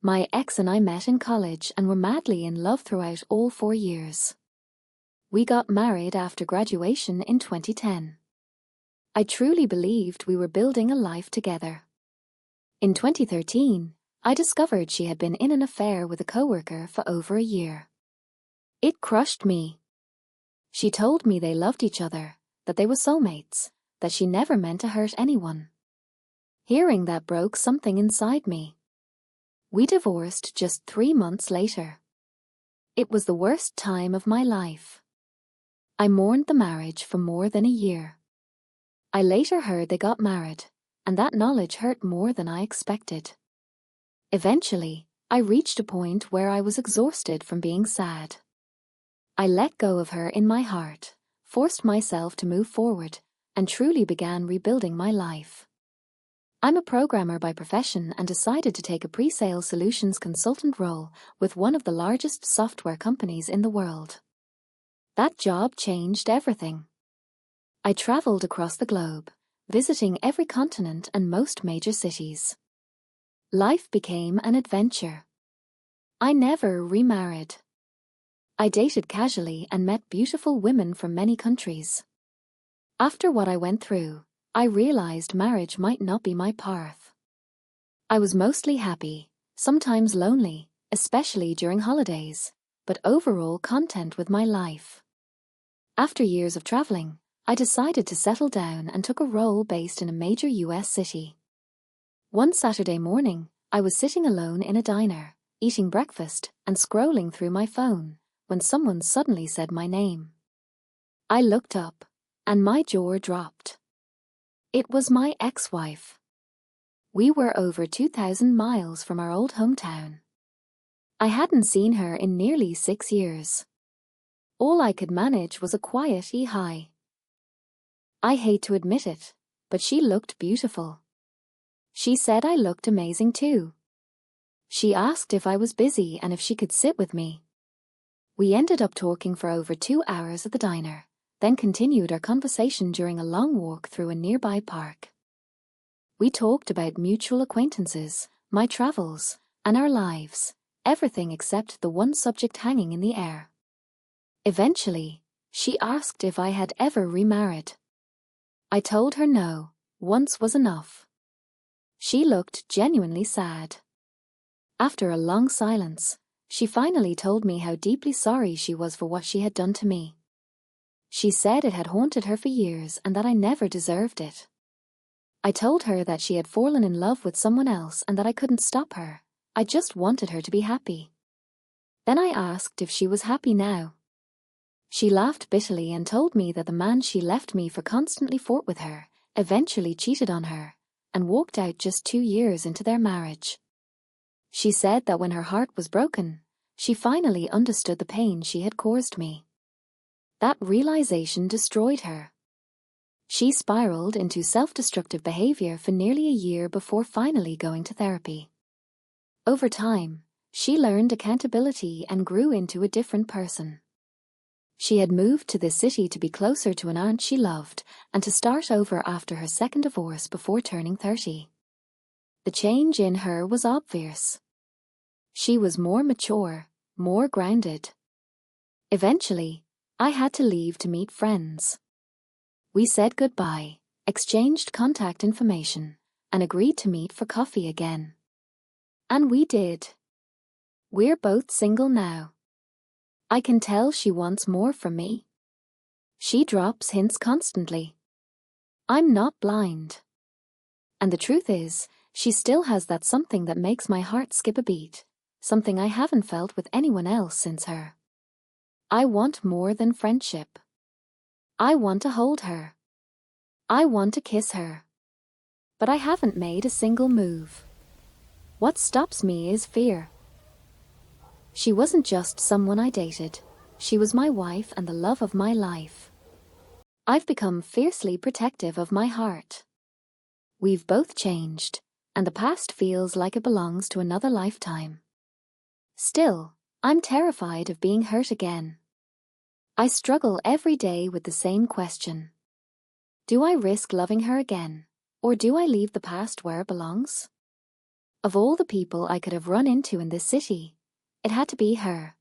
My ex and I met in college and were madly in love throughout all 4 years. We got married after graduation in 2010. I truly believed we were building a life together. In 2013, I discovered she had been in an affair with a coworker for over a year. It crushed me. She told me they loved each other, that they were soulmates, that she never meant to hurt anyone. Hearing that broke something inside me. We divorced just 3 months later. It was the worst time of my life. I mourned the marriage for more than a year. I later heard they got married, and that knowledge hurt more than I expected. Eventually, I reached a point where I was exhausted from being sad. I let go of her in my heart, forced myself to move forward, and truly began rebuilding my life. I'm a programmer by profession and decided to take a pre-sale solutions consultant role with one of the largest software companies in the world. That job changed everything. I traveled across the globe, visiting every continent and most major cities. Life became an adventure. I never remarried. I dated casually and met beautiful women from many countries. After what I went through, I realized marriage might not be my path. I was mostly happy, sometimes lonely, especially during holidays, but overall content with my life. After years of traveling, I decided to settle down and took a role based in a major US city. One Saturday morning, I was sitting alone in a diner, eating breakfast and scrolling through my phone, when someone suddenly said my name. I looked up, and my jaw dropped. It was my ex-wife. We were over 2,000 miles from our old hometown. I hadn't seen her in nearly 6 years. All I could manage was a quiet hi. I hate to admit it, but she looked beautiful. She said I looked amazing too. She asked if I was busy and if she could sit with me. We ended up talking for over 2 hours at the diner, then continued our conversation during a long walk through a nearby park. We talked about mutual acquaintances, my travels, and our lives, everything except the one subject hanging in the air. Eventually, she asked if I had ever remarried. I told her no, once was enough. She looked genuinely sad. After a long silence, she finally told me how deeply sorry she was for what she had done to me. She said it had haunted her for years and that I never deserved it. I told her that she had fallen in love with someone else and that I couldn't stop her. I just wanted her to be happy. Then I asked if she was happy now. She laughed bitterly and told me that the man she left me for constantly fought with her, eventually cheated on her, and walked out just 2 years into their marriage. She said that when her heart was broken, she finally understood the pain she had caused me. That realization destroyed her. She spiraled into self-destructive behavior for nearly a year before finally going to therapy. Over time, she learned accountability and grew into a different person. She had moved to this city to be closer to an aunt she loved and to start over after her second divorce before turning 30. The change in her was obvious. She was more mature, more grounded. Eventually, I had to leave to meet friends. We said goodbye, exchanged contact information, and agreed to meet for coffee again. And we did. We're both single now. I can tell she wants more from me. She drops hints constantly. I'm not blind. And the truth is, she still has that something that makes my heart skip a beat, something I haven't felt with anyone else since her. I want more than friendship. I want to hold her. I want to kiss her. But I haven't made a single move. What stops me is fear. She wasn't just someone I dated. She was my wife and the love of my life. I've become fiercely protective of my heart. We've both changed, and the past feels like it belongs to another lifetime. Still, I'm terrified of being hurt again. I struggle every day with the same question. Do I risk loving her again, or do I leave the past where it belongs? Of all the people I could have run into in this city, it had to be her.